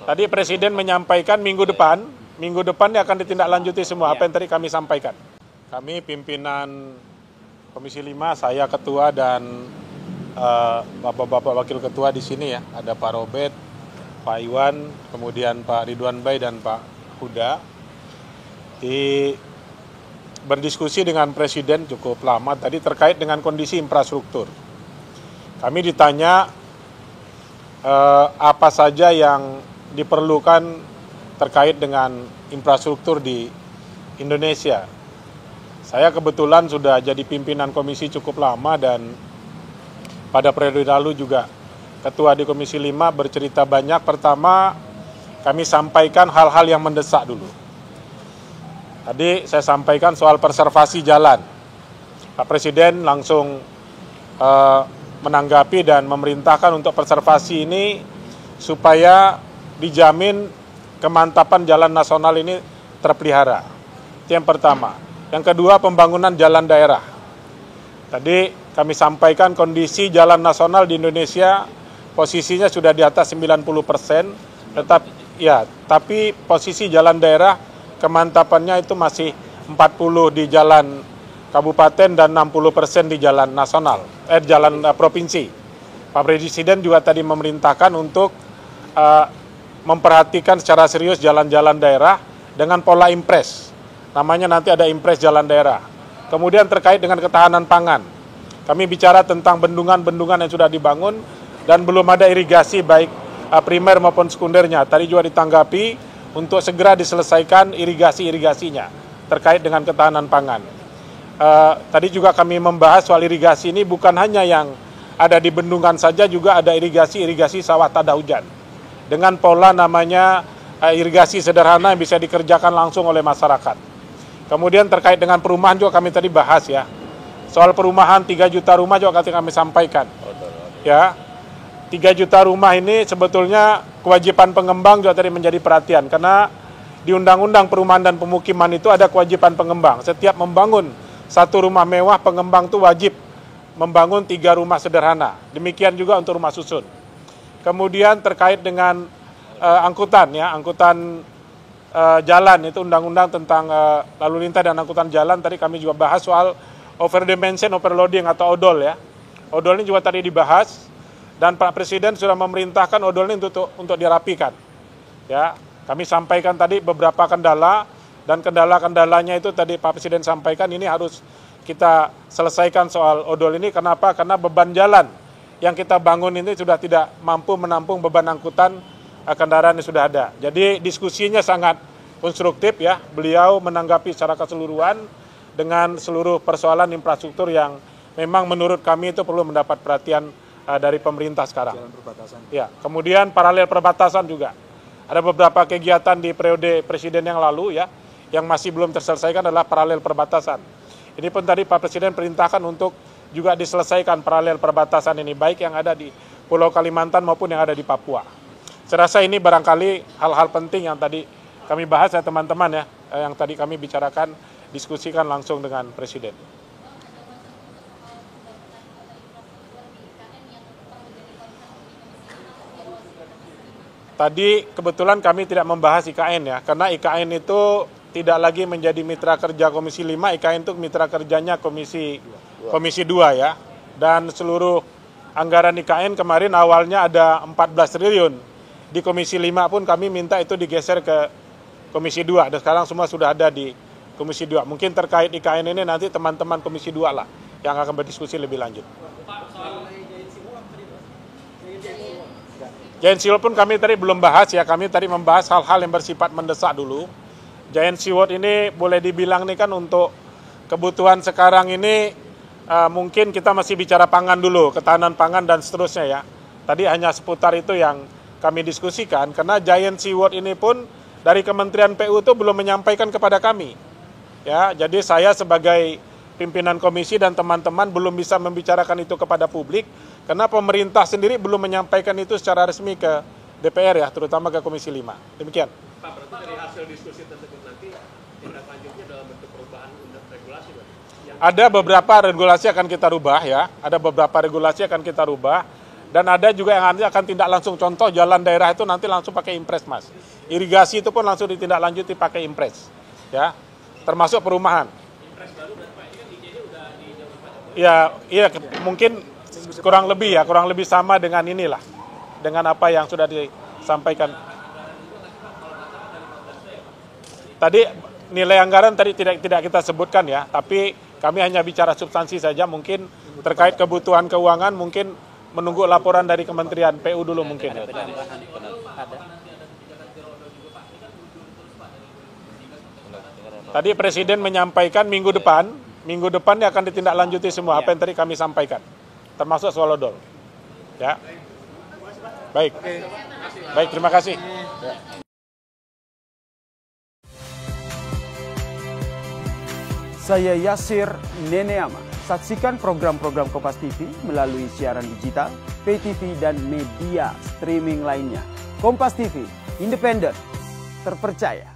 Tadi Presiden menyampaikan minggu depan akan ditindaklanjuti semua apa yang tadi kami sampaikan. Kami pimpinan Komisi 5, saya ketua dan bapak-bapak wakil ketua di sini ya. Ada Pak Robert, Pak Iwan, kemudian Pak Ridwan Bay dan Pak Huda. Berdiskusi dengan Presiden cukup lama tadi terkait dengan kondisi infrastruktur. Kami ditanya apa saja yang diperlukan terkait dengan infrastruktur di Indonesia. Saya kebetulan sudah jadi pimpinan komisi cukup lama dan pada periode lalu juga ketua di Komisi 5 bercerita banyak. Pertama, kami sampaikan hal-hal yang mendesak dulu. Tadi saya sampaikan soal preservasi jalan. Pak Presiden langsung menanggapi dan memerintahkan untuk preservasi ini supaya dijamin kemantapan jalan nasional ini terpelihara. Itu yang pertama. Yang kedua, pembangunan jalan daerah. Tadi kami sampaikan kondisi jalan nasional di Indonesia posisinya sudah di atas 90%, tapi posisi jalan daerah kemantapannya itu masih 40 di jalan kabupaten dan 60% di jalan nasional, jalan provinsi. Pak Presiden juga tadi memerintahkan untuk memperhatikan secara serius jalan-jalan daerah dengan pola impres. Namanya nanti ada impres jalan daerah. Kemudian terkait dengan ketahanan pangan. Kami bicara tentang bendungan-bendungan yang sudah dibangun dan belum ada irigasi baik primer maupun sekundernya. Tadi juga ditanggapi untuk segera diselesaikan irigasi-irigasinya terkait dengan ketahanan pangan. Tadi juga kami membahas soal irigasi ini bukan hanya yang ada di bendungan saja, juga ada irigasi sawah tada hujan. Dengan pola namanya irigasi sederhana yang bisa dikerjakan langsung oleh masyarakat. Kemudian terkait dengan perumahan juga kami tadi bahas ya. Soal perumahan 3 juta rumah juga kami sampaikan. Ya, 3 juta rumah ini sebetulnya kewajiban pengembang juga tadi menjadi perhatian. Karena di Undang-Undang Perumahan dan Pemukiman itu ada kewajiban pengembang. Setiap membangun satu rumah mewah, pengembang itu wajib membangun 3 rumah sederhana. Demikian juga untuk rumah susun. Kemudian terkait dengan angkutan jalan, itu undang-undang tentang lalu lintas dan angkutan jalan. Tadi kami juga bahas soal overdimension, overloading atau odol ya. Odol ini juga tadi dibahas dan Pak Presiden sudah memerintahkan odol ini untuk dirapikan. Ya, kami sampaikan tadi beberapa kendala dan kendala-kendalanya itu tadi Pak Presiden sampaikan ini harus kita selesaikan soal odol ini. Kenapa? Karena beban jalan yang kita bangun ini sudah tidak mampu menampung beban angkutan kendaraan yang sudah ada. Jadi diskusinya sangat konstruktif ya. Beliau menanggapi secara keseluruhan dengan seluruh persoalan infrastruktur yang memang menurut kami itu perlu mendapat perhatian dari pemerintah sekarang. Jalan perbatasan. Ya, kemudian paralel perbatasan juga. Ada beberapa kegiatan di periode Presiden yang lalu ya, yang masih belum terselesaikan adalah paralel perbatasan. Ini pun tadi Pak Presiden perintahkan untuk juga diselesaikan paralel perbatasan ini, baik yang ada di Pulau Kalimantan maupun yang ada di Papua. Saya rasa ini barangkali hal-hal penting yang tadi kami bahas ya teman-teman ya, yang tadi kami bicarakan, diskusikan langsung dengan Presiden. Tadi kebetulan kami tidak membahas IKN ya, karena IKN itu tidak lagi menjadi mitra kerja Komisi 5, IKN itu mitra kerjanya Komisi 2 ya. Dan seluruh anggaran IKN kemarin awalnya ada 14 triliun. Di Komisi 5 pun kami minta itu digeser ke Komisi 2, dan sekarang semua sudah ada di Komisi 2. Mungkin terkait IKN ini nanti teman-teman Komisi 2 lah yang akan berdiskusi lebih lanjut. Giant Sea World pun kami tadi belum bahas ya, kami tadi membahas hal-hal yang bersifat mendesak dulu. Giant Sea World ini boleh dibilang nih kan untuk kebutuhan sekarang ini mungkin kita masih bicara pangan dulu, ketahanan pangan dan seterusnya ya. Tadi hanya seputar itu yang kami diskusikan, karena Giant Sea World ini pun dari Kementerian PU itu belum menyampaikan kepada kami. Ya, jadi saya sebagai pimpinan komisi dan teman-teman belum bisa membicarakan itu kepada publik, karena pemerintah sendiri belum menyampaikan itu secara resmi ke DPR ya, terutama ke Komisi 5. Demikian. Pak, berarti dari hasil diskusi tersebut nanti tindak lanjutnya dalam bentuk perubahan regulasi, Pak? Ada beberapa regulasi akan kita rubah ya, ada beberapa regulasi akan kita rubah, Dan ada juga yang nanti akan tindak langsung, contoh jalan daerah itu nanti langsung pakai impres, Mas. Irigasi itu pun langsung ditindaklanjuti pakai impres, ya, termasuk perumahan. Impres baru dan Pak, ini kan IJ-nya udah di zaman Pak Jokowi. Iya, mungkin kurang lebih sama dengan inilah, dengan apa yang sudah disampaikan. Tadi nilai anggaran tadi tidak kita sebutkan ya, tapi kami hanya bicara substansi saja, mungkin terkait kebutuhan keuangan, mungkin menunggu laporan dari Kementerian PU dulu mungkin. Tadi Presiden menyampaikan minggu depan akan ditindaklanjuti semua apa yang tadi kami sampaikan, termasuk soal odol. Ya, baik, terima kasih. Saya Yasir Neneama. Saksikan program-program Kompas TV melalui siaran digital, pay TV, dan media streaming lainnya. Kompas TV, independen, terpercaya.